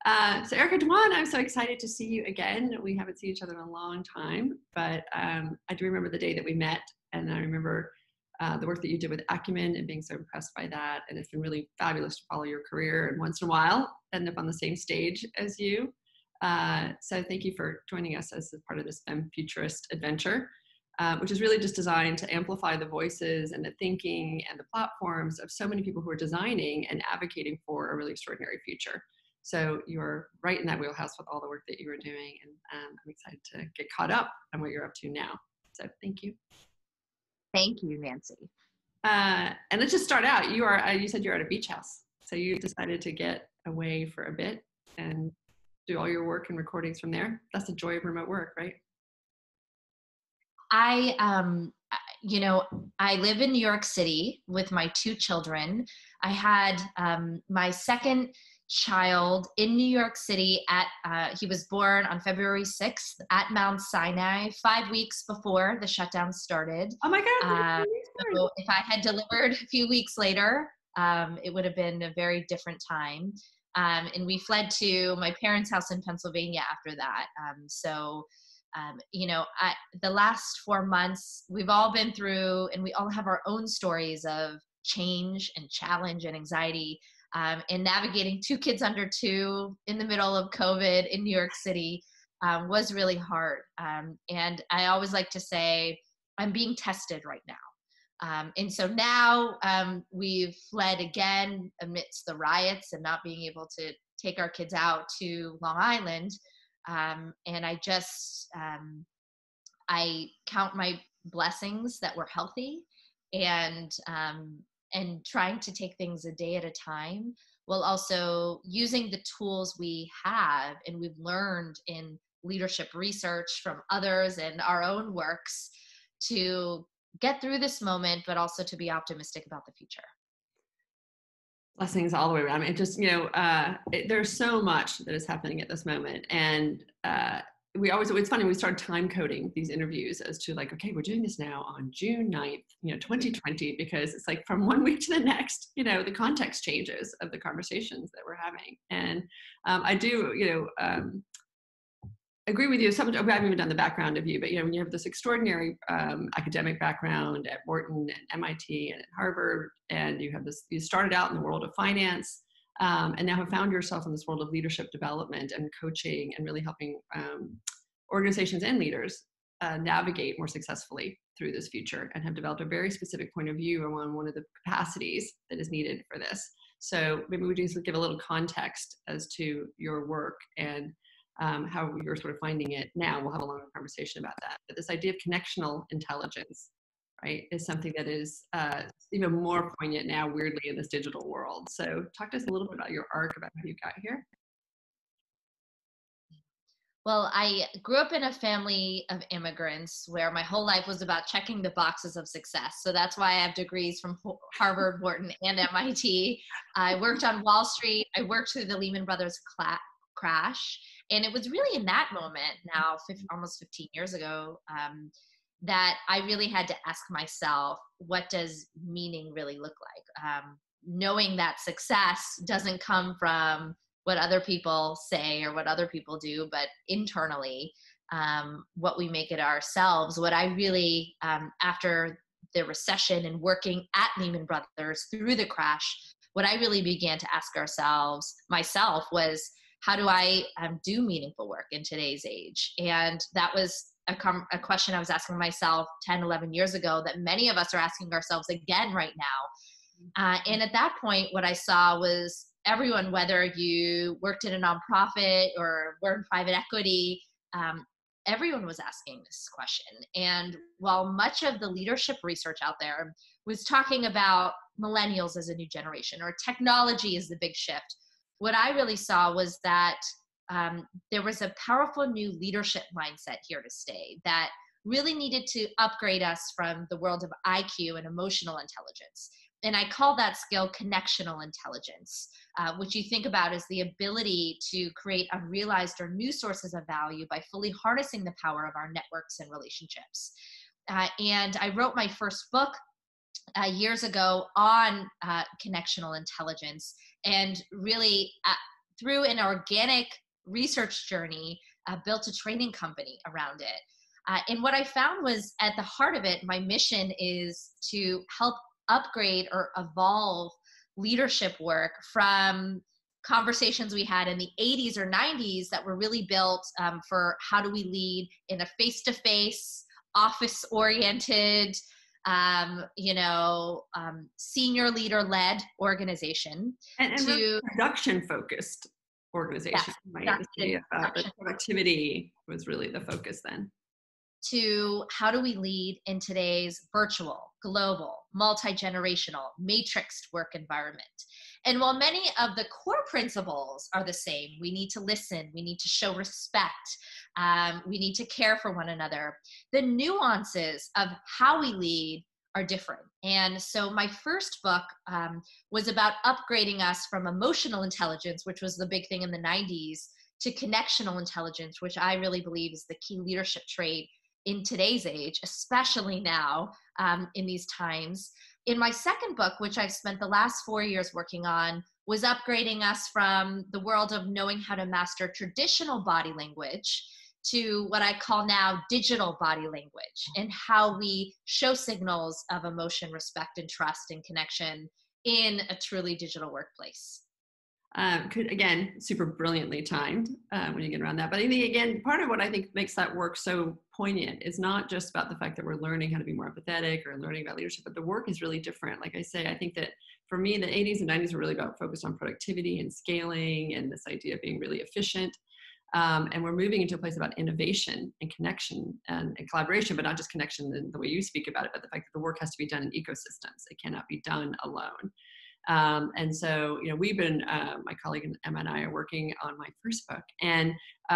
So Erica, Dhawan, I'm so excited to see you again. We haven't seen each other in a long time, but I do remember the day that we met, and I remember the work that you did with Acumen and being so impressed by that. And it's been really fabulous to follow your career, and once in a while end up on the same stage as you. So thank you for joining us as part of this Femme Futurist adventure, which is really just designed to amplify the voices and the thinking and the platforms of so many people who are designing and advocating for a really extraordinary future. So you're right in that wheelhouse with all the work that you were doing, and I'm excited to get caught up on what you're up to now. So thank you. Thank you, Nancy. And let's just start out. You said you're at a beach house, so you decided to get away for a bit and do all your work and recordings from there. That's the joy of remote work, right? I live in New York City with my 2 children. I had my second child in New York City he was born on February 6th at Mount Sinai, 5 weeks before the shutdown started. Oh my God. So if I had delivered a few weeks later, it would have been a very different time. And we fled to my parents' house in Pennsylvania after that. The last 4 months we've all been through, and we all have our own stories of change and challenge and anxiety. And navigating 2 kids under 2 in the middle of COVID in New York City was really hard. And I always like to say, I'm being tested right now. And so now we've fled again amidst the riots and not being able to take our kids out to Long Island. And I count my blessings that we're healthy and trying to take things a day at a time, while also using the tools we have and we've learned in leadership research from others and our own works to get through this moment, but also to be optimistic about the future. Blessings all the way around. It just, there's so much that is happening at this moment. And it's funny, we started time coding these interviews as to like, okay, we're doing this now on June 9th, 2020, because it's like from one week to the next, the context changes of the conversations that we're having. And I do, agree with you. I haven't even done the background of you, but when you have this extraordinary academic background at Wharton and MIT and at Harvard, and you started out in the world of finance, and now have found yourself in this world of leadership development and coaching and really helping organizations and leaders navigate more successfully through this future, and have developed a very specific point of view on one of the capacities that is needed for this. So maybe we just give a little context as to your work and how you're sort of finding it now. We'll have a longer conversation about that. But this idea of connectional intelligence, right, is something that is even more poignant now, weirdly, in this digital world. So talk to us a little bit about your arc, about how you got here. Well, I grew up in a family of immigrants where my whole life was about checking the boxes of success. So that's why I have degrees from Harvard, Wharton, and MIT. I worked on Wall Street. I worked through the Lehman Brothers crash. And it was really in that moment, now almost 15 years ago, that I really had to ask myself, what does meaning really look like? Knowing that success doesn't come from what other people say or what other people do, but internally, what we make it ourselves. What I really, after the recession and working at Lehman Brothers through the crash, what I really began to ask myself was, how do I do meaningful work in today's age? And that was a question I was asking myself 10, 11 years ago that many of us are asking ourselves again right now. And at that point, what I saw was everyone, whether you worked in a nonprofit or were in private equity, everyone was asking this question. And while much of the leadership research out there was talking about millennials as a new generation or technology is the big shift, what I really saw was that there was a powerful new leadership mindset here to stay that really needed to upgrade us from the world of IQ and emotional intelligence. And I call that skill connectional intelligence, which you think about as the ability to create unrealized or new sources of value by fully harnessing the power of our networks and relationships. And I wrote my first book years ago on connectional intelligence, and really through an organic research journey, built a training company around it. And what I found was at the heart of it, my mission is to help upgrade or evolve leadership work from conversations we had in the 80s or 90s that were really built for how do we lead in a face-to-face, office-oriented, senior leader-led organization and to production-focused organization, yes, right? The productivity was really the focus then. To how do we lead in today's virtual, global, multi-generational, matrixed work environment. And while many of the core principles are the same, we need to listen, we need to show respect, we need to care for one another, the nuances of how we lead are different. And so my first book was about upgrading us from emotional intelligence, which was the big thing in the 90s, to connectional intelligence, which I really believe is the key leadership trait in today's age, especially now in these times. In my second book, which I've spent the last 4 years working on, was upgrading us from the world of knowing how to master traditional body language to what I call now digital body language, and how we show signals of emotion, respect, and trust and connection in a truly digital workplace. Again, super brilliantly timed when you get around that. But I think, again, part of what I think makes that work so poignant is not just about the fact that we're learning how to be more empathetic or learning about leadership, but the work is really different. Like I say, I think that for me, the 80s and 90s were really about focused on productivity and scaling and this idea of being really efficient. And we're moving into a place about innovation and connection and collaboration, but not just connection in the way you speak about it, but the fact that the work has to be done in ecosystems. It cannot be done alone. And so, we've been, my colleague Emma and I are working on my first book, and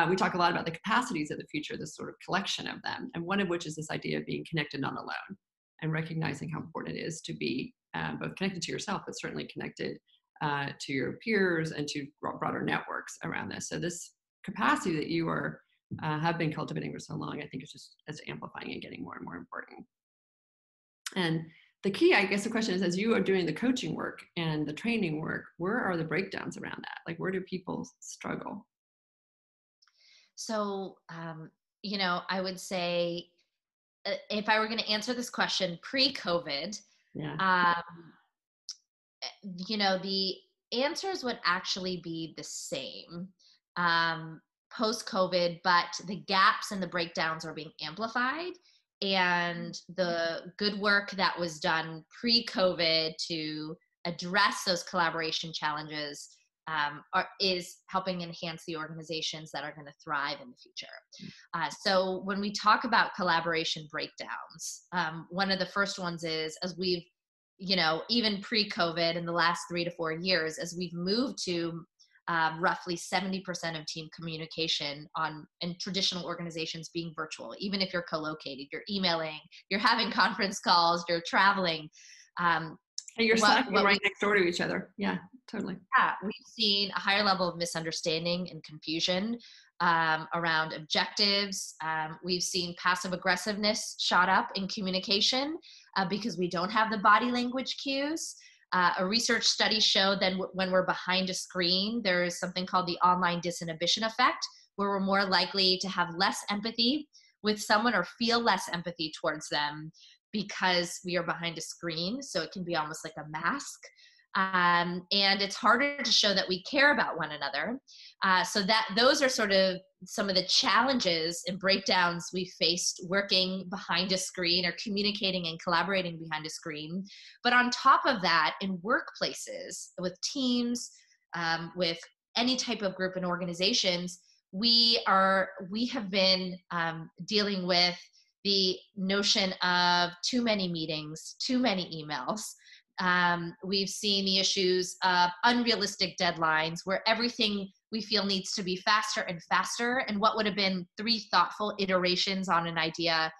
we talk a lot about the capacities of the future, this sort of collection of them. And one of which is this idea of being connected, not alone, and recognizing how important it is to be both connected to yourself, but certainly connected to your peers and to broader networks around this. So this capacity that you have been cultivating for so long, I think it's amplifying and getting more and more important. And the key, I guess the question is, as you are doing the coaching work and the training work, where are the breakdowns around that? Like, where do people struggle? So, I would say if I were going to answer this question pre-COVID, the answers would actually be the same post-COVID, but the gaps and the breakdowns are being amplified. And the good work that was done pre-COVID to address those collaboration challenges is helping enhance the organizations that are going to thrive in the future. So when we talk about collaboration breakdowns, one of the first ones is, as we've, even pre-COVID in the last 3 to 4 years, as we've moved to roughly 70% of team communication in traditional organizations being virtual. Even if you're co-located, you're emailing, you're having conference calls, you're traveling. And you're slacking right next door to each other. Yeah, totally. Yeah, we've seen a higher level of misunderstanding and confusion around objectives. We've seen passive aggressiveness shot up in communication because we don't have the body language cues. A research study showed that when we're behind a screen, there is something called the online disinhibition effect, where we're more likely to have less empathy with someone or feel less empathy towards them because we are behind a screen. So it can be almost like a mask. And it's harder to show that we care about one another. So those are sort of some of the challenges and breakdowns we faced working behind a screen or communicating and collaborating behind a screen. But on top of that, in workplaces, with teams, with any type of group and organizations, we have been dealing with the notion of too many meetings, too many emails. We've seen the issues of unrealistic deadlines where everything we feel needs to be faster and faster. And what would have been 3 thoughtful iterations on an idea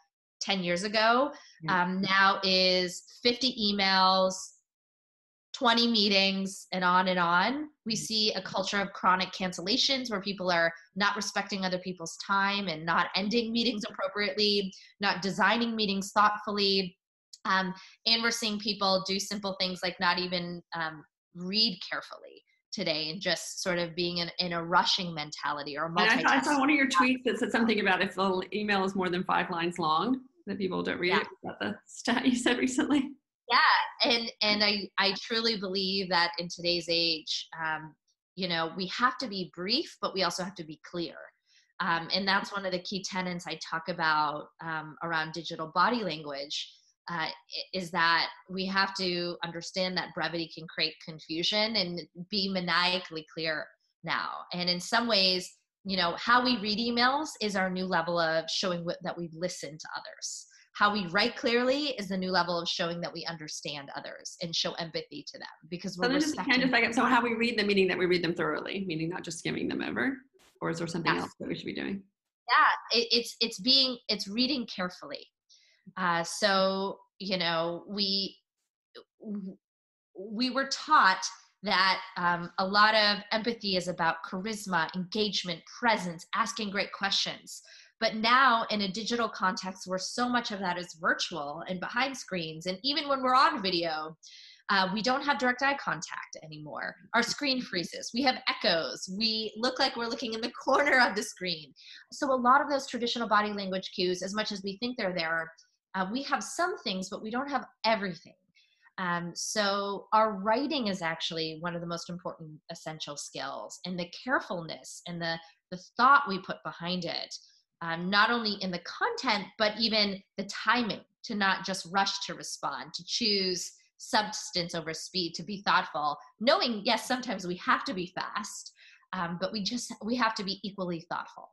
10 years ago now is 50 emails, 20 meetings, and on and on. We see a culture of chronic cancellations where people are not respecting other people's time and not ending meetings appropriately, not designing meetings thoughtfully. And we're seeing people do simple things like not even read carefully. today, and just sort of being in a rushing mentality or a And I saw multitasking. one of your tweets that said something about if the email is more than 5 lines long, that people don't read Yeah. it. Was that the stat you said recently? Yeah, and I truly believe that in today's age, we have to be brief, but we also have to be clear. And that's one of the key tenets I talk about around digital body language, is that we have to understand that brevity can create confusion, and be maniacally clear now. And in some ways, how we read emails is our new level of showing that we've listened to others. How we write clearly is the new level of showing that we understand others and show empathy to them, because we're respecting. So how we read them, meaning that we read them thoroughly, meaning not just skimming them over, or is there something Yes. else that we should be doing? Yeah, it's reading carefully. So we were taught that a lot of empathy is about charisma, engagement, presence, asking great questions. But now in a digital context where so much of that is virtual and behind screens, and even when we're on video, we don't have direct eye contact anymore. Our screen freezes. We have echoes. We look like we're looking in the corner of the screen. So a lot of those traditional body language cues, as much as we think they're there, we have some things, but we don't have everything. So our writing is actually one of the most important essential skills, and the carefulness and the thought we put behind it, not only in the content, but even the timing, to not just rush to respond, to choose substance over speed, to be thoughtful, knowing, yes, sometimes we have to be fast, but we have to be equally thoughtful.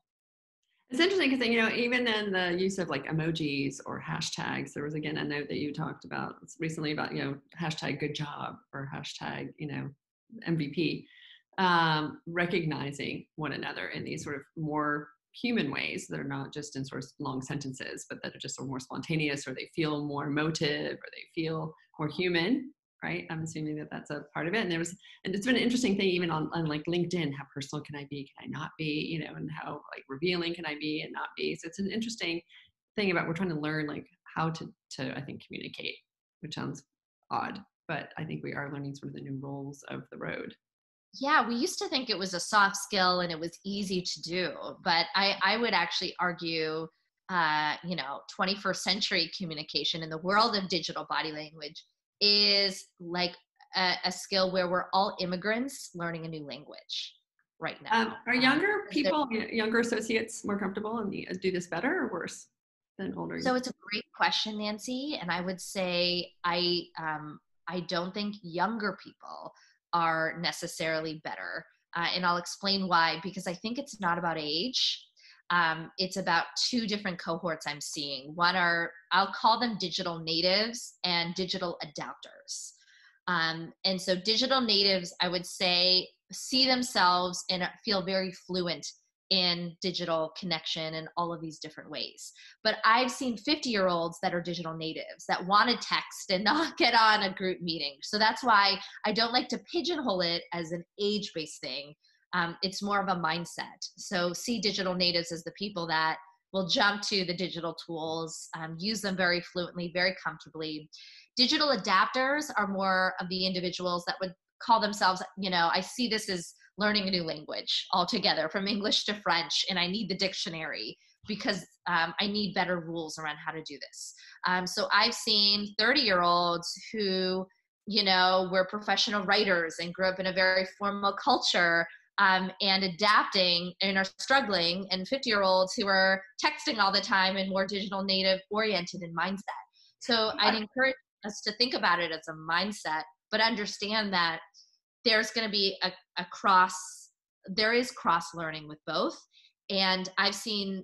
It's interesting because, even in the use of like emojis or hashtags, there was again a note that you talked about recently about, hashtag good job or hashtag, MVP, recognizing one another in these sort of more human ways that are not just in sort of long sentences, but that are just sort of more spontaneous, or they feel more emotive, or they feel more human, right? I'm assuming that that's a part of it. And it's been an interesting thing even on like LinkedIn, how personal can I be, can I not be, and how like revealing can I be and not be. So it's an interesting thing about, we're trying to learn like how to I think communicate, which sounds odd, but I think we are learning sort of the new rules of the road. Yeah, we used to think it was a soft skill and it was easy to do, but I would actually argue, 21st century communication in the world of digital body language is like a skill where we're all immigrants learning a new language right now. Are younger people, younger associates, more comfortable and do this better or worse than older? So it's a great question, Nancy, and I would say I don't think younger people are necessarily better. And I'll explain why, because I think it's not about age. It's about two different cohorts I'm seeing. One I'll call them digital natives and digital adapters. And so digital natives, I would say, see themselves and feel very fluent in digital connection in all of these different ways. But I've seen 50-year-olds that are digital natives that want to text and not get on a group meeting. So that's why I don't like to pigeonhole it as an age-based thing. It's more of a mindset. So see digital natives as the people that will jump to the digital tools, use them very fluently, very comfortably. Digital adapters are more of the individuals that would call themselves, I see this as learning a new language altogether, from English to French, and I need the dictionary because I need better rules around how to do this. So I've seen 30-year-olds who, were professional writers and grew up in a very formal culture, and adapting and are struggling, and 50-year-olds who are texting all the time and more digital native oriented in mindset. So I'd encourage us to think about it as a mindset, but understand that there's going to be there is cross learning with both. And I've seen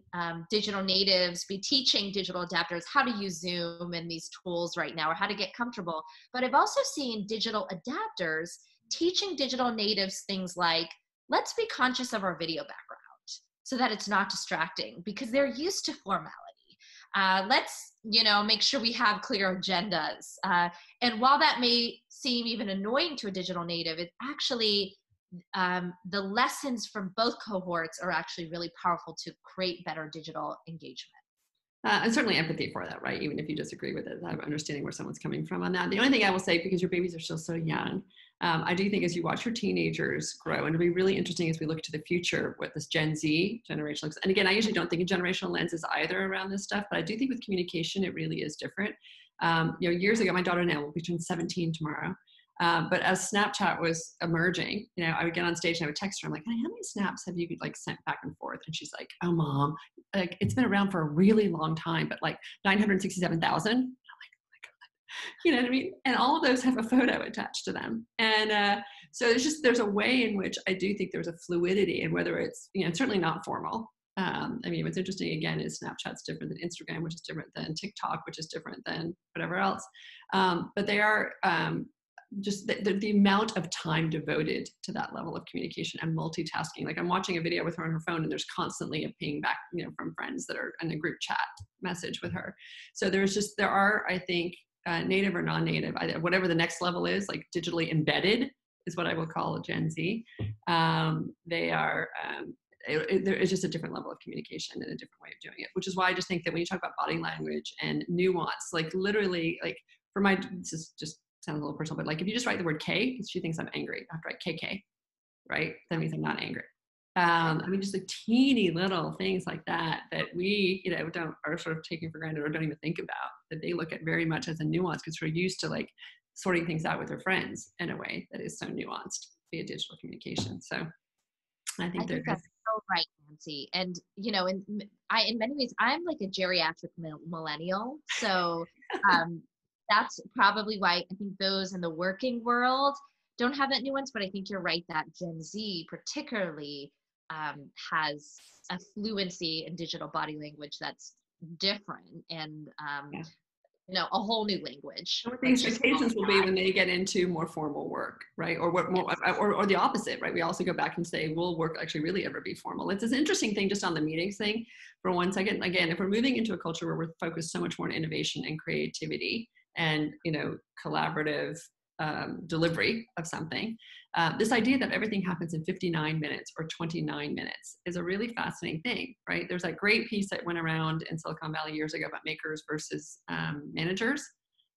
digital natives be teaching digital adapters how to use Zoom and these tools right now, or how to get comfortable. But I've also seen digital adapters teaching digital natives things like, let's be conscious of our video background so that it's not distracting, because they're used to formality. Let's, make sure we have clear agendas. And while that may seem even annoying to a digital native, it actually, the lessons from both cohorts are actually really powerful to create better digital engagement. And certainly empathy for that, right? Even if you disagree with it, I'm understanding where someone's coming from on that. The only thing I will say, because your babies are still so young, I do think as you watch your teenagers grow, and it'll be really interesting as we look to the future what this Gen Z generation looks. And again, I usually don't think in generational lenses either around this stuff, but I do think with communication, it really is different. Years ago, my daughter now will be turning 17 tomorrow. But as Snapchat was emerging, I would get on stage and I would text her. I'm like, "Honey, how many snaps have you like sent back and forth?" And she's like, "Oh, Mom, like it's been around for a really long time, but like 967,000." I'm like, "Oh my God." You know what I mean? And all of those have a photo attached to them. And so there's a way in which I do think there's a fluidity, and whether it's, it's certainly not formal. What's interesting again is Snapchat's different than Instagram, which is different than TikTok, which is different than whatever else. But they are, just the amount of time devoted to that level of communication and multitasking. Like I'm watching a video with her on her phone and there's constantly a ping back, from friends that are in a group chat message with her. So there are, I think, native or non-native, whatever the next level is, like digitally embedded is what I will call a Gen Z. They are, it's just a different level of communication and a different way of doing it, which is why I just think that when you talk about body language and nuance, like literally, like this is just sounds a little personal, but like if you just write the word K, she thinks I'm angry. I have to write KK, right? That means I'm not angry. Just like teeny little things like that we, are sort of taking for granted or don't even think about, that they look at very much as a nuance because we're used to like sorting things out with their friends in a way that is so nuanced via digital communication. So I think that's so right, Nancy. And, in many ways, I'm like a geriatric millennial. So, that's probably why I think those in the working world don't have that nuance, but I think you're right that Gen Z particularly has a fluency in digital body language that's different and, a whole new language. What the expectations will be when they get into more formal work, right? Or what more, or the opposite, right? We also go back and say, will work actually really ever be formal? It's this interesting thing just on the meetings thing for 1 second. Again, if we're moving into a culture where we're focused so much more on innovation and creativity and, collaborative delivery of something, this idea that everything happens in 59 minutes or 29 minutes is a really fascinating thing, right? There's that great piece that went around in Silicon Valley years ago about makers versus managers,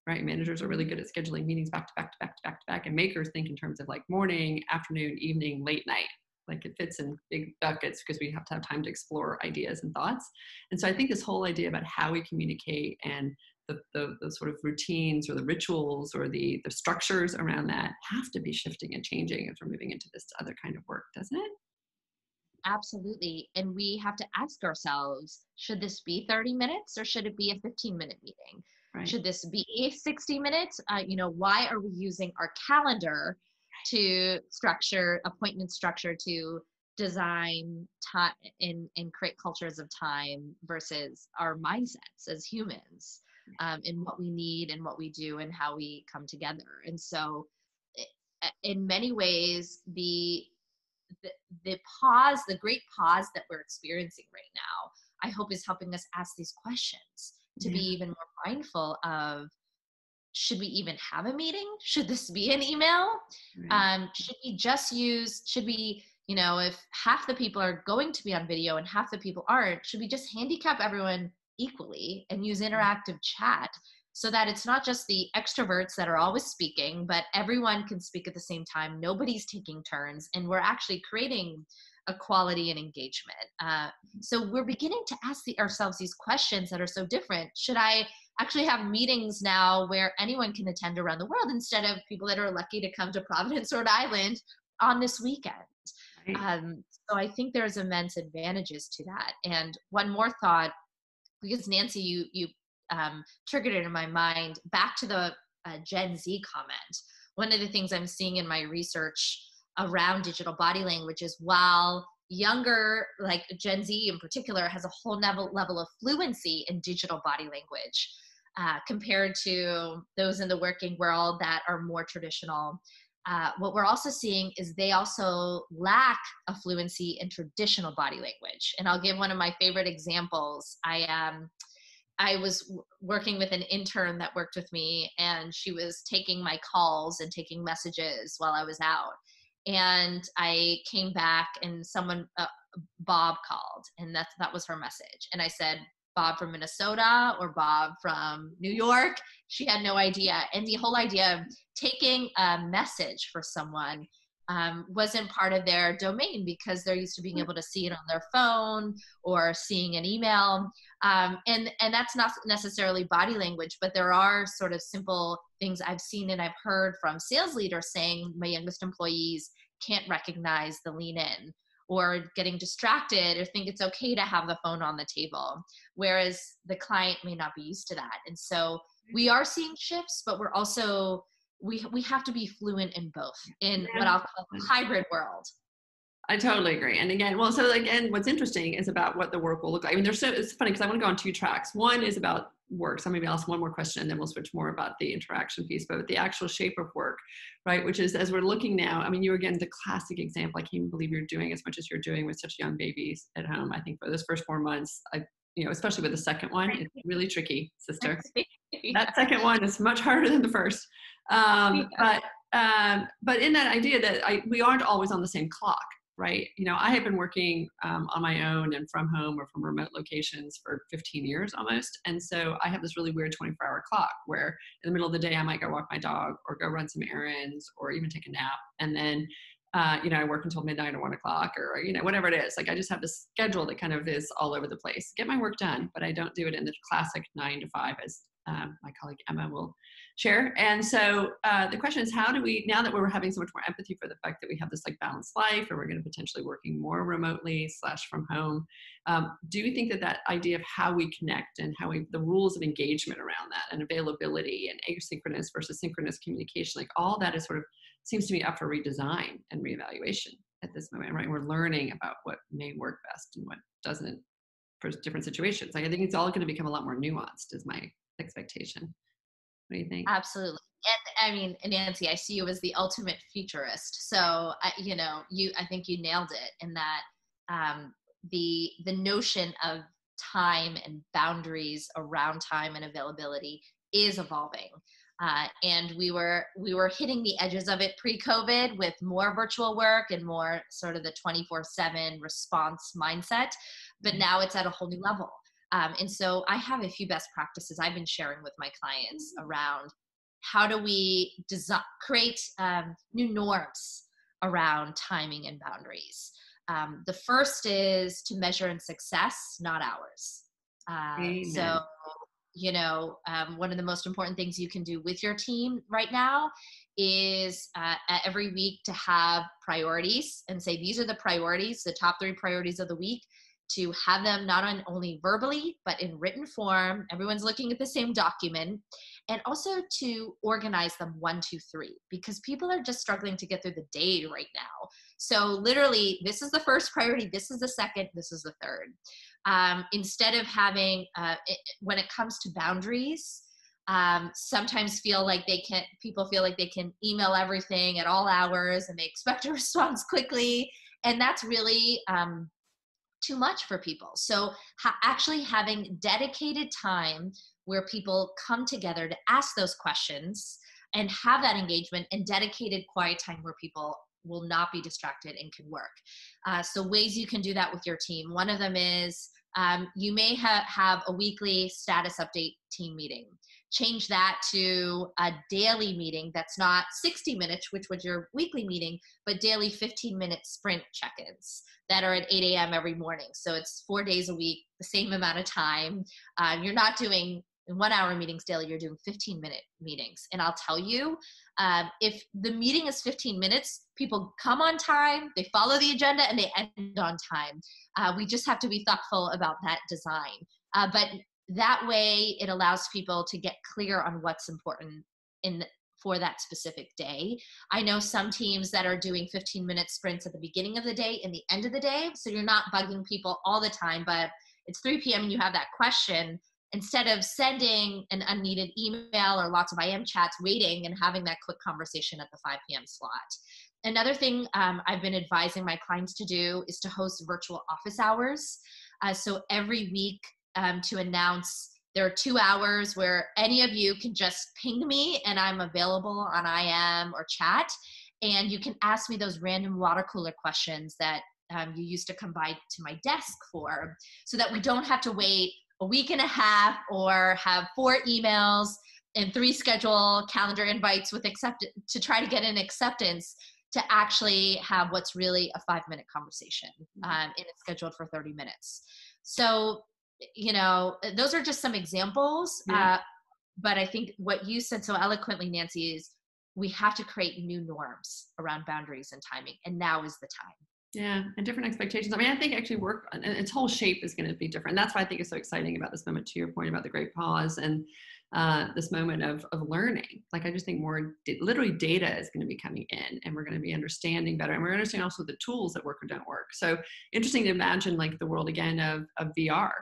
right? Managers are really good at scheduling meetings back to back to back to back to back, and makers think in terms of like morning, afternoon, evening, late night. Like it fits in big buckets because we have to have time to explore ideas and thoughts. And so I think this whole idea about how we communicate and the sort of routines or the rituals or the structures around that have to be shifting and changing as we're moving into this other kind of work, doesn't it? Absolutely. And we have to ask ourselves, should this be 30 minutes or should it be a 15-minute meeting? Right. Should this be 60 minutes? Why are we using our calendar to structure appointment structure to design time and create cultures of time versus our mindsets as humans? In what we need and what we do and how we come together. And so in many ways, the great pause that we're experiencing right now, I hope is helping us ask these questions to be even more mindful of, should we even have a meeting? Should this be an email? Right. If half the people are going to be on video and half the people aren't, should we just handicap everyone equally and use interactive chat so that it's not just the extroverts that are always speaking, but everyone can speak at the same time. Nobody's taking turns, and we're actually creating equality and engagement. So we're beginning to ask ourselves these questions that are so different. Should I actually have meetings now where anyone can attend around the world instead of people that are lucky to come to Providence, Rhode Island on this weekend? Right. So I think there's immense advantages to that. And one more thought, because Nancy, you triggered it in my mind, back to the Gen Z comment. One of the things I'm seeing in my research around digital body language is while younger, like Gen Z in particular, has a whole level of fluency in digital body language compared to those in the working world that are more traditional. What we're also seeing is they also lack a fluency in traditional body language. And I'll give one of my favorite examples. I was working with an intern that worked with me, and she was taking my calls and taking messages while I was out. And I came back and someone, Bob called, and that was her message. And I said, Bob from Minnesota or Bob from New York. She had no idea. And the whole idea of taking a message for someone wasn't part of their domain because they're used to being able to see it on their phone or seeing an email. And that's not necessarily body language, but there are sort of simple things I've seen and I've heard from sales leaders saying my youngest employees can't recognize the lean in, or getting distracted, or think it's okay to have the phone on the table, whereas the client may not be used to that. And so we are seeing shifts, but we're also, we have to be fluent in both, in what I'll call the hybrid world. I totally agree. And again, well, so again, what's interesting is about what the work will look like. I mean, it's funny because I want to go on two tracks. One is about work. So maybe I'll ask one more question and then we'll switch more about the interaction piece, but the actual shape of work, right? Which is, as we're looking now, I mean, you again, the classic example, I can't even believe you're doing as much as you're doing with such young babies at home. I think for those first 4 months, especially with the second one, it's really tricky, sister. That second one is much harder than the first. But in that idea that we aren't always on the same clock, right? I have been working on my own and from home or from remote locations for 15 years almost. And so I have this really weird 24-hour clock where in the middle of the day, I might go walk my dog or go run some errands or even take a nap. And then, I work until midnight or 1 o'clock or, whatever it is. Like I just have this schedule that kind of is all over the place. Get my work done, but I don't do it in the classic 9 to 5 as my colleague Emma will share. And so the question is, how do we, now that we're having so much more empathy for the fact that we have this like balanced life, or we're going to potentially working more remotely / from home, do you think that idea of how we connect and the rules of engagement around that and availability and asynchronous versus synchronous communication, like all that is sort of seems to be up for redesign and reevaluation at this moment, right? We're learning about what may work best and what doesn't for different situations. Like I think it's all going to become a lot more nuanced is my expectation. What do you think? Absolutely. And I mean, Nancy, I see you as the ultimate futurist. So, I think you nailed it in that the notion of time and boundaries around time and availability is evolving. And we were hitting the edges of it pre-COVID with more virtual work and more sort of the 24/7 response mindset, but now it's at a whole new level. And so I have a few best practices I've been sharing with my clients around how do we create new norms around timing and boundaries. The first is to measure in success, not hours. So, one of the most important things you can do with your team right now is every week to have priorities and say, these are the priorities, the top 3 priorities of the week, to have them not only verbally, but in written form. Everyone's looking at the same document, and also to organize them 1, 2, 3, because people are just struggling to get through the day right now. So literally, this is the first priority, this is the second, this is the third. Instead of having, when it comes to boundaries, sometimes people feel like they can email everything at all hours and they expect a response quickly. And that's really, too much for people. So actually having dedicated time where people come together to ask those questions and have that engagement, and dedicated quiet time where people will not be distracted and can work. So ways you can do that with your team. One of them is you may have a weekly status update team meeting. Change that to a daily meeting that's not 60 minutes, which was your weekly meeting, but daily 15-minute sprint check-ins that are at 8 a.m. every morning. So it's 4 days a week, the same amount of time. You're not doing 1-hour meetings daily, you're doing 15-minute meetings. And I'll tell you, if the meeting is 15 minutes, people come on time, they follow the agenda, and they end on time. We just have to be thoughtful about that design. But that way it allows people to get clear on what's important for that specific day. I know some teams that are doing 15-minute sprints at the beginning of the day and the end of the day. So you're not bugging people all the time, but it's 3 p.m. and you have that question. Instead of sending an unneeded email or lots of IM chats, waiting and having that quick conversation at the 5 p.m. slot. Another thing I've been advising my clients to do is to host virtual office hours. So every week to announce there are 2 hours where any of you can just ping me and I'm available on IM or chat. And you can ask me those random water cooler questions that you used to come by to my desk for, so that we don't have to wait a week and a half, or have 4 emails and 3 schedule calendar invites with to try to get an acceptance to actually have what's really a 5-minute conversation, and it's scheduled for 30 minutes. So, those are just some examples. Yeah. But I think what you said so eloquently, Nancy, is we have to create new norms around boundaries and timing. And now is the time. Yeah, and different expectations. I mean, I think actually work, and its whole shape is going to be different. That's why I think it's so exciting about this moment, to your point about the great pause and this moment of learning. Like, I just think more literally data is going to be coming in, and we're going to be understanding better. And we're understanding also the tools that work or don't work. So interesting to imagine like the world again of VR.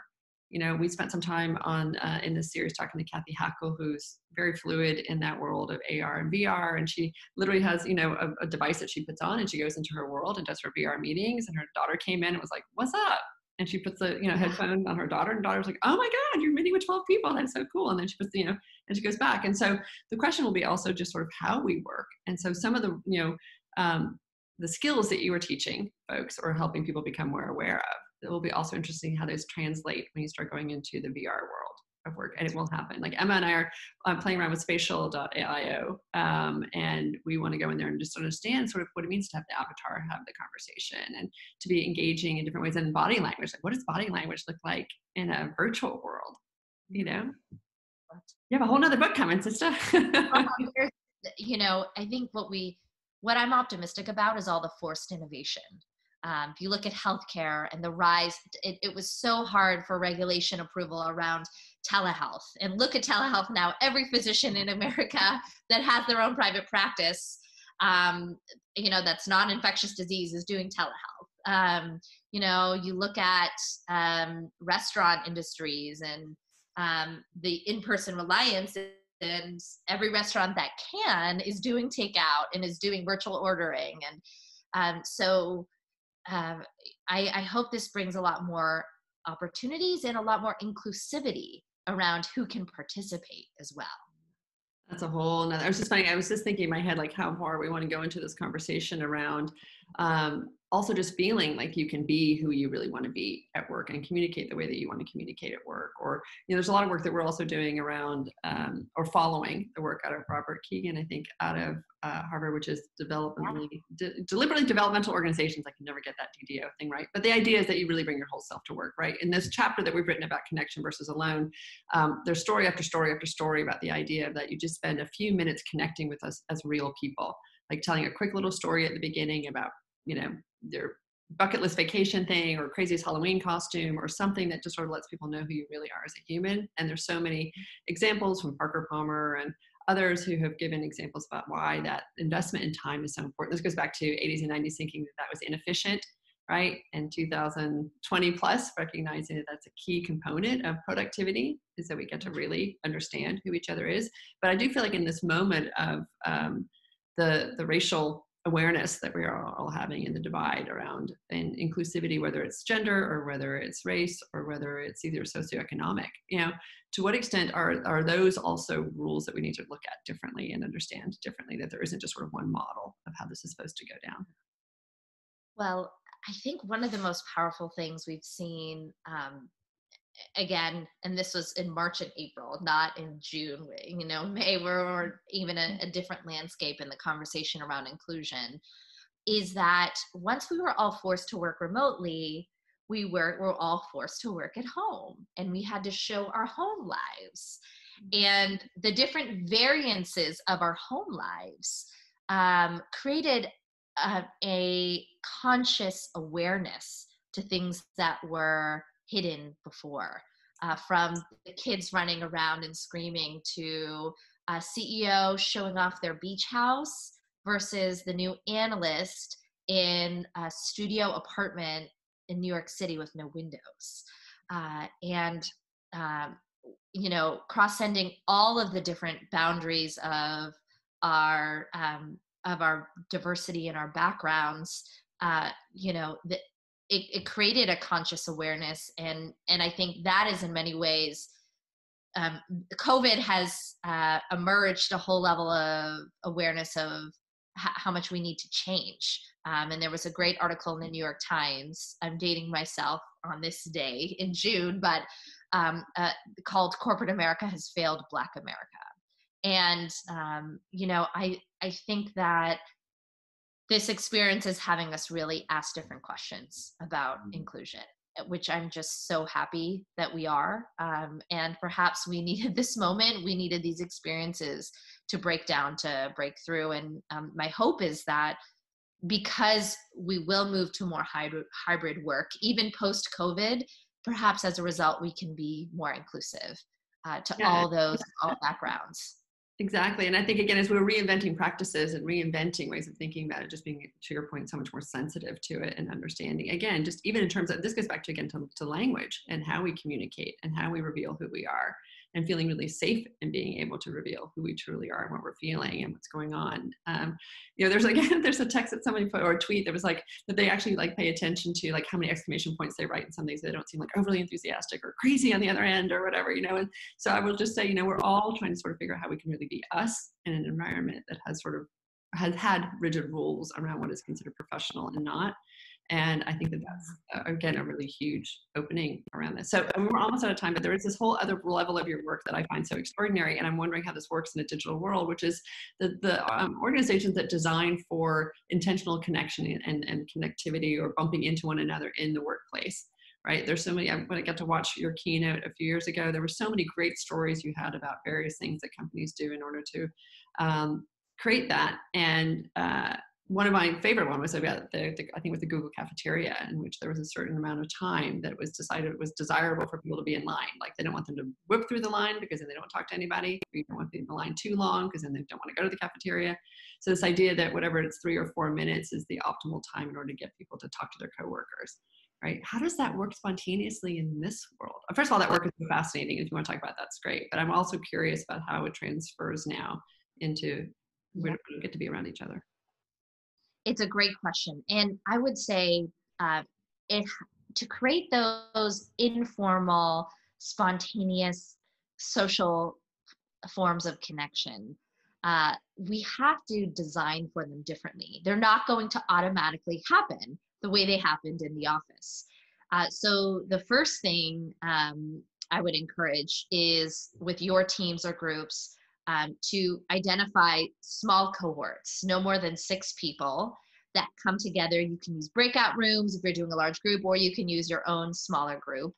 We spent some time on in this series talking to Kathy Hackle, who's very fluid in that world of AR and VR. And she literally has, a device that she puts on, and she goes into her world and does her VR meetings. And her daughter came in and was like, "What's up?" And she puts the, headphone on her daughter, and daughter's like, "Oh my God, you're meeting with 12 people. That's so cool." And then she puts, and she goes back. And so the question will be also just sort of how we work. And so some of the, the skills that you are teaching folks or helping people become more aware of, it will be also interesting how those translate when you start going into the VR world of work, and it will happen. Like Emma and I are playing around with spatial.io, and we want to go in there and just understand sort of what it means to have the avatar have the conversation and to be engaging in different ways. And body language, like what does body language look like in a virtual world? You have a whole nother book coming, sister. I think what I'm optimistic about is all the forced innovation. If you look at healthcare and the rise, it was so hard for regulation approval around telehealth. And look at telehealth now. Every physician in America that has their own private practice, that's non-infectious disease is doing telehealth. You look at restaurant industries and the in-person reliance, and every restaurant that can is doing takeout and is doing virtual ordering. And so I hope this brings a lot more opportunities and a lot more inclusivity around who can participate as well. That's a whole nother, I was just thinking in my head, like how far we want to go into this conversation around also just feeling like you can be who you really want to be at work and communicate the way that you want to communicate at work. Or, there's a lot of work that we're also doing around or following the work out of Robert Keegan, I think out of Harvard, which is deliberately developmental organizations. I can never get that DDO thing right. But the idea is that you really bring your whole self to work, right? In this chapter that we've written about connection versus alone, there's story after story after story about the idea that you just spend a few minutes connecting with us as real people, like telling a quick little story at the beginning about, their bucket list vacation thing or craziest Halloween costume or something that just sort of lets people know who you really are as a human. And there's so many examples from Parker Palmer and others who have given examples about why that investment in time is so important. This goes back to 80s and 90s thinking that was inefficient, right? And 2020 plus recognizing that that's a key component of productivity is that we get to really understand who each other is. But I do feel like in this moment of the racial awareness that we are all having in the divide around and inclusivity, whether it's gender or whether it's race or whether it's either socioeconomic, to what extent are those also rules that we need to look at differently and understand differently, that there isn't just sort of one model of how this is supposed to go down? Well, I think one of the most powerful things we've seen, again, and this was in March and April, not in June, May, or even a different landscape in the conversation around inclusion, is that once we were all forced to work remotely, we were all forced to work at home, and we had to show our home lives. And the different variances of our home lives created a conscious awareness to things that were hidden before, from the kids running around and screaming to a CEO showing off their beach house versus the new analyst in a studio apartment in New York City with no windows. Cross-sending all of the different boundaries of our diversity and our backgrounds, it created a conscious awareness. And I think that is in many ways, COVID has emerged a whole level of awareness of how much we need to change. And there was a great article in the New York Times, I'm dating myself on this day in June, but called Corporate America Has Failed Black America. And, I think that this experience is having us really ask different questions about inclusion, which I'm just so happy that we are. And perhaps we needed this moment, we needed these experiences to break down, to break through. And my hope is that because we will move to more hybrid work, even post-COVID, perhaps as a result, we can be more inclusive to all backgrounds. Exactly. And I think, again, as we're reinventing practices and reinventing ways of thinking about it, just being, to your point, so much more sensitive to it and understanding, again, just even in terms of, this goes back to, again, to language and how we communicate and how we reveal who we are, and feeling really safe in being able to reveal who we truly are and what we're feeling and what's going on. There's there's a text that somebody put, or a tweet that was like, that they actually like pay attention to like how many exclamation points they write in some things, so they don't seem like overly enthusiastic or crazy on the other end or whatever, and so I will just say, we're all trying to sort of figure out how we can really be us in an environment that has had rigid rules around what is considered professional and not. And I think that that's, again, a really huge opening around this. So we're almost out of time, but there is this whole other level of your work that I find so extraordinary. And I'm wondering how this works in a digital world, which is the organizations that design for intentional connection and connectivity, or bumping into one another in the workplace. Right? There's so many, when I got to watch your keynote a few years ago, there were so many great stories you had about various things that companies do in order to create that. And one of my favorite one was about I think it was the Google cafeteria, in which there was a certain amount of time that was decided it was desirable for people to be in line. Like, they don't want them to whip through the line because then they don't talk to anybody. You don't want to be in the line too long because then they don't want to go to the cafeteria. So this idea that whatever it's 3 or 4 minutes is the optimal time in order to get people to talk to their coworkers. Right? How does that work spontaneously in this world? First of all, that work is fascinating. If you want to talk about that, that's great. But I'm also curious about how it transfers now into where we get to be around each other. It's a great question. And I would say to create those informal, spontaneous social forms of connection, we have to design for them differently. They're not going to automatically happen the way they happened in the office. So the first thing I would encourage is, with your teams or groups, to identify small cohorts, no more than 6 people, that come together. You can use breakout rooms if you're doing a large group, or you can use your own smaller group.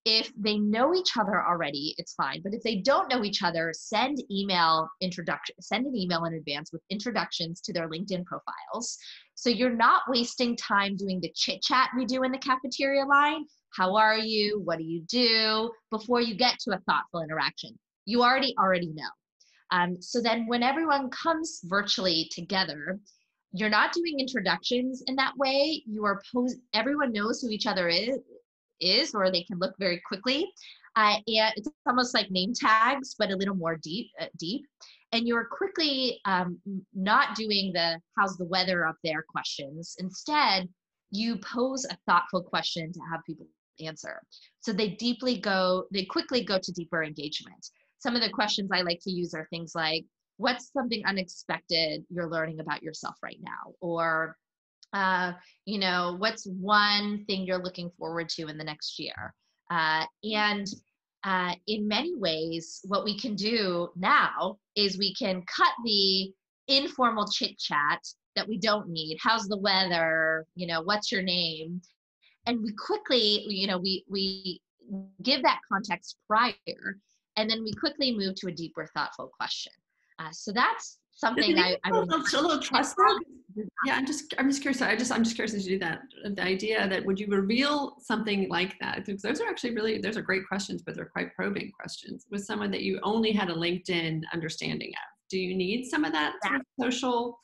If they know each other already, it's fine. But if they don't know each other, send an email in advance with introductions to their LinkedIn profiles. So you're not wasting time doing the chit chat we do in the cafeteria line. How are you? What do you do? Before you get to a thoughtful interaction. You already know. So then when everyone comes virtually together, you're not doing introductions in that way. You are everyone knows who each other is, or they can look very quickly. And it's almost like name tags, but a little more deep. And you're quickly not doing the "how's the weather up there" questions. Instead, you pose a thoughtful question to have people answer. So they quickly go to deeper engagement. Some of the questions I like to use are things like, what's something unexpected you're learning about yourself right now? Or, what's one thing you're looking forward to in the next year? And in many ways, what we can do now is we can cut the informal chit chat that we don't need. How's the weather? What's your name? And we quickly, we give that context prior, and then we quickly move to a deeper, thoughtful question. So that's something I would a little trust. Yeah, I'm just curious. I'm just curious as you do that. The idea that, would you reveal something like that? Because those are actually those are great questions, but they're quite probing questions. With someone that you only had a LinkedIn understanding of, do you need some of that sort of social,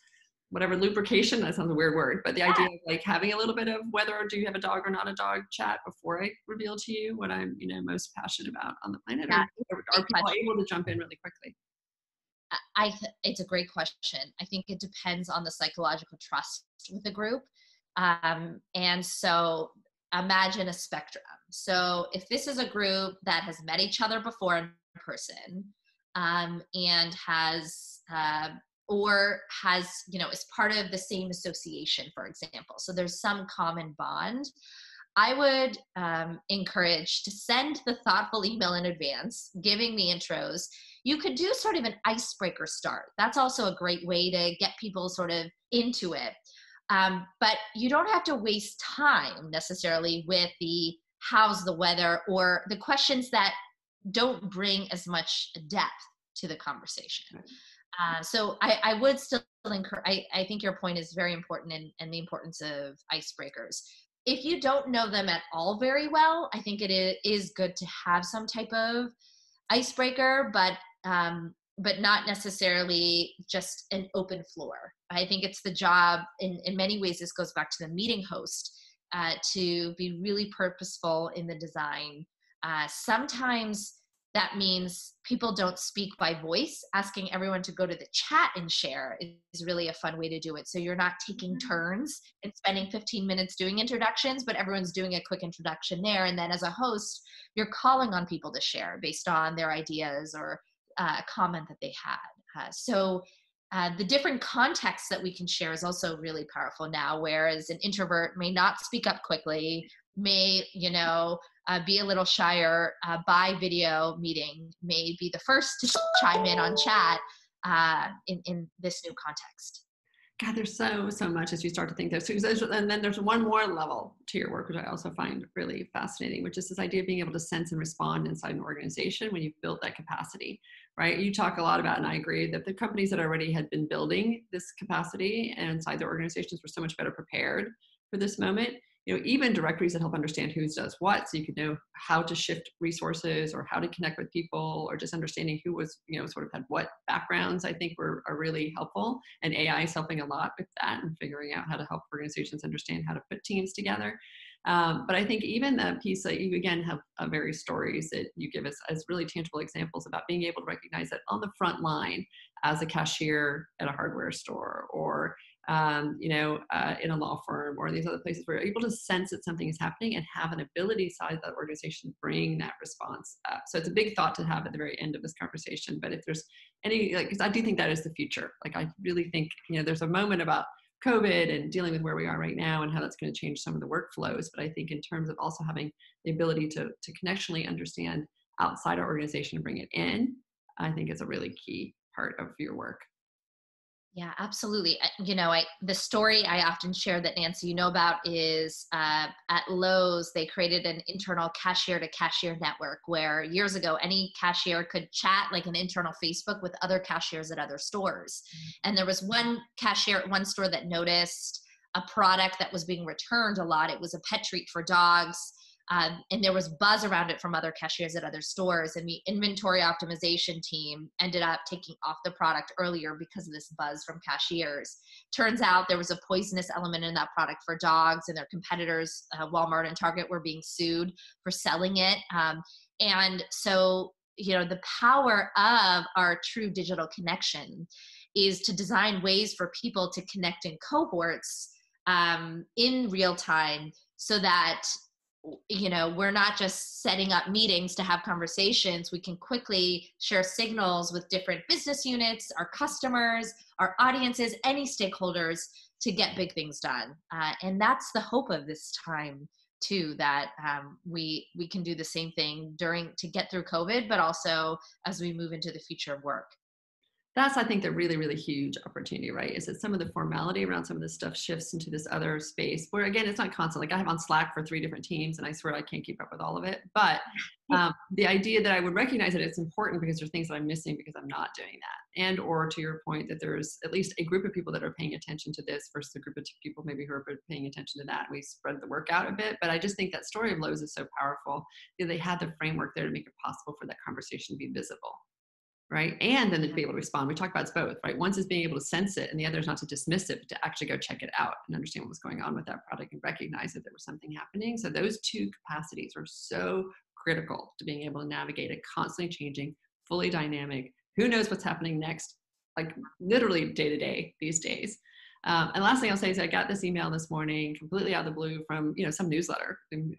whatever, lubrication? That sounds a weird word, but the idea of like having a little bit of whether do you have a dog or not a dog chat before I reveal to you what I'm most passionate about on the planet, or are people able to jump in really quickly? It's a great question. I think it depends on the psychological trust with the group. And so imagine a spectrum. So if this is a group that has met each other before in person, and has, is part of the same association, for example. So there's some common bond. I would encourage to send the thoughtful email in advance, giving the intros. You could do sort of an icebreaker start. That's also a great way to get people sort of into it. But you don't have to waste time necessarily with the how's the weather or the questions that don't bring as much depth to the conversation. So I would still encourage, I think your point is very important, and the importance of icebreakers. If you don't know them at all very well, I think it is good to have some type of icebreaker, but not necessarily just an open floor. I think it's the job, in many ways, this goes back to the meeting host, to be really purposeful in the design. Sometimes that means people don't speak by voice. Asking everyone to go to the chat and share is really a fun way to do it. So you're not taking turns and spending 15 minutes doing introductions, but everyone's doing a quick introduction there. And then as a host, you're calling on people to share based on their ideas or a comment that they had. So the different contexts that we can share is also really powerful now, whereas an introvert may not speak up quickly, may, be a little shyer, by video meeting, may be the first to chime in on chat in this new context. God, there's so much as you start to think this. And then there's one more level to your work, which I also find really fascinating, which is this idea of being able to sense and respond inside an organization when you've built that capacity, right? You talk a lot about, and I agree, that the companies that already had been building this capacity inside their organizations were so much better prepared for this moment. Even directories that help understand who does what, so you could know how to shift resources or how to connect with people, or just understanding who was, sort of had what backgrounds, I think are really helpful. And AI is helping a lot with that and figuring out how to help organizations understand how to put teams together. But I think even the piece that you, again, have various stories that you give us as really tangible examples about being able to recognize that on the front line as a cashier at a hardware store, or in a law firm, or these other places where you're able to sense that something is happening and have an ability side of that organization to bring that response up. So it's a big thought to have at the very end of this conversation. But if there's any, because I do think that is the future. I really think, there's a moment about COVID and dealing with where we are right now and how that's going to change some of the workflows. But I think in terms of also having the ability to connectionally understand outside our organization and bring it in, I think is a really key part of your work. Yeah, absolutely. The story I often share that Nancy, you know about, is at Lowe's, they created an internal cashier to cashier network where years ago, any cashier could chat like an internal Facebook with other cashiers at other stores. And there was one cashier at one store that noticed a product that was being returned a lot. It was a pet treat for dogs. And there was buzz around it from other cashiers at other stores, and the inventory optimization team ended up taking off the product earlier because of this buzz from cashiers. Turns out there was a poisonous element in that product for dogs, and their competitors, Walmart and Target, were being sued for selling it. And so, the power of our true digital connection is to design ways for people to connect in cohorts in real time, so that we're not just setting up meetings to have conversations. We can quickly share signals with different business units, our customers, our audiences, any stakeholders, to get big things done. And that's the hope of this time too, that we can do the same thing to get through COVID, but also as we move into the future of work. That's, I think, the really, really huge opportunity, right? Is that some of the formality around some of this stuff shifts into this other space where, again, it's not constant. Like I have on Slack for 3 different teams, and I swear I can't keep up with all of it. But the idea that I would recognize that it's important because there's things that I'm missing because I'm not doing that. And, or to your point, that there's at least a group of people that are paying attention to this versus a group of people maybe who are paying attention to that. We spread the work out a bit. But I just think that story of Lowe's is so powerful. They had the framework there to make it possible for that conversation to be visible. Right. And then to be able to respond. We talk about it's both, right? One is being able to sense it, and the other is not to dismiss it, but to actually go check it out and understand what was going on with that product and recognize that there was something happening. So those 2 capacities are so critical to being able to navigate a constantly changing, fully dynamic, who knows what's happening next, like literally day to day these days. And last thing I'll say is I got this email this morning completely out of the blue from, some newsletter,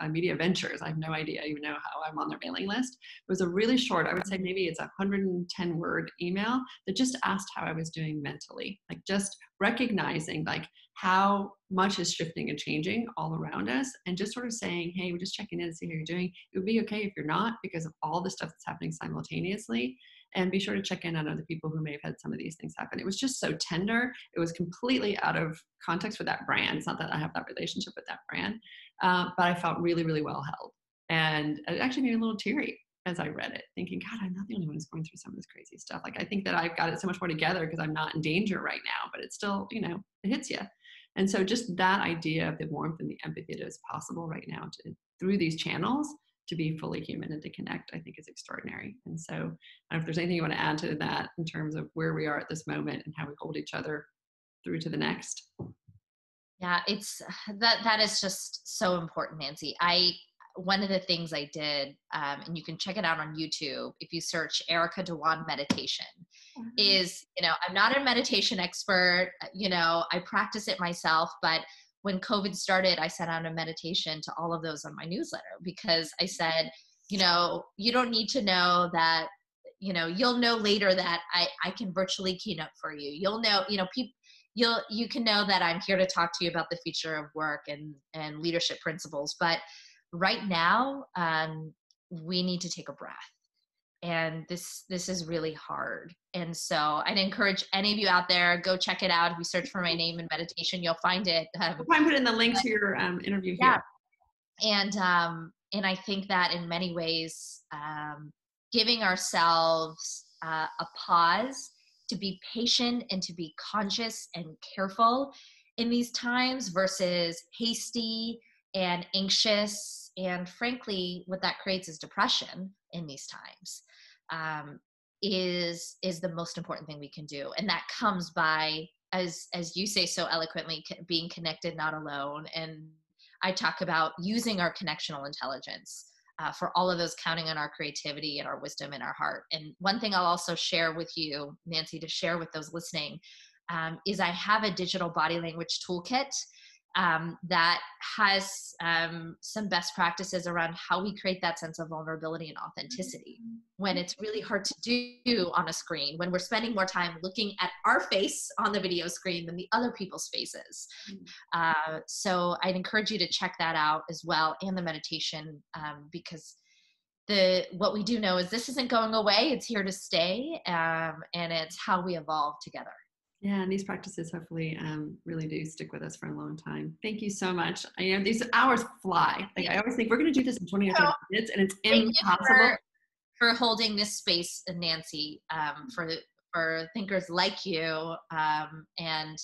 Media Ventures. I have no idea even know how I'm on their mailing list. It was a really short, I would say maybe it's a 110 word email that just asked how I was doing mentally, like just recognizing like how much is shifting and changing all around us, and just sort of saying, hey, we're just checking in to see how you're doing. It would be okay if you're not, because of all the stuff that's happening simultaneously. And be sure to check in on other people who may have had some of these things happen. It was just so tender. It was completely out of context for that brand. It's not that I have that relationship with that brand, but I felt really, really well held. And it actually made me a little teary as I read it, thinking, God, I'm not the only one who's going through some of this crazy stuff. Like, I think that I've got it so much more together because I'm not in danger right now, but it's still, it hits you. And so just that idea of the warmth and the empathy that is possible right now through these channels to be fully human and to connect, I think is extraordinary. And so I don't know if there's anything you want to add to that in terms of where we are at this moment and how we hold each other through to the next. Yeah, it's that is just so important, Nancy. One of the things I did, and you can check it out on YouTube if you search Erica Dhawan meditation, is, I'm not a meditation expert, I practice it myself, but when COVID started, I sent out a meditation to all of those on my newsletter, because I said, you don't need to know that, you'll know later that I can virtually keynote for you. You'll know, you can know that I'm here to talk to you about the future of work and leadership principles. But right now, we need to take a breath. And this is really hard. And so I'd encourage any of you out there, go check it out. If you search for my name in meditation, you'll find it. We'll try and put in the link to your interview here. Yeah. And I think that in many ways, giving ourselves a pause to be patient and to be conscious and careful in these times versus hasty and anxious. And frankly, what that creates is depression in these times, is the most important thing we can do. And that comes by, as you say so eloquently, being connected, not alone. And I talk about using our connectional intelligence for all of those, counting on our creativity and our wisdom in our heart. And one thing I'll also share with you, Nancy, to share with those listening, is I have a digital body language toolkit that has some best practices around how we create that sense of vulnerability and authenticity when it's really hard to do on a screen, when we're spending more time looking at our face on the video screen than the other people's faces. So I'd encourage you to check that out as well, and the meditation, because what we do know is this isn't going away. It's here to stay, and it's how we evolve together. Yeah, and these practices hopefully really do stick with us for a long time. Thank you so much. These hours fly. Like, I always think we're going to do this in 20 or 30 minutes, and it's impossible. Thank you for holding this space, Nancy, for thinkers like you, and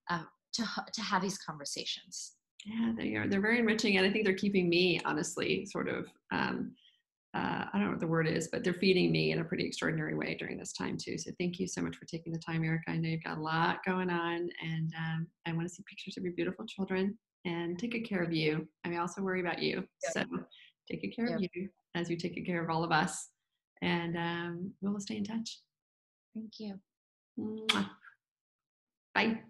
to have these conversations. Yeah, they are. They're very enriching, and I think they're keeping me, honestly, sort of. I don't know what the word is, but they're feeding me in a pretty extraordinary way during this time too. So thank you so much for taking the time, Erica. I know you've got a lot going on, and I want to see pictures of your beautiful children, and take good care of you. I also worry about you. So take good care of you as you take good care of all of us, and we'll stay in touch. Thank you. Mwah. Bye.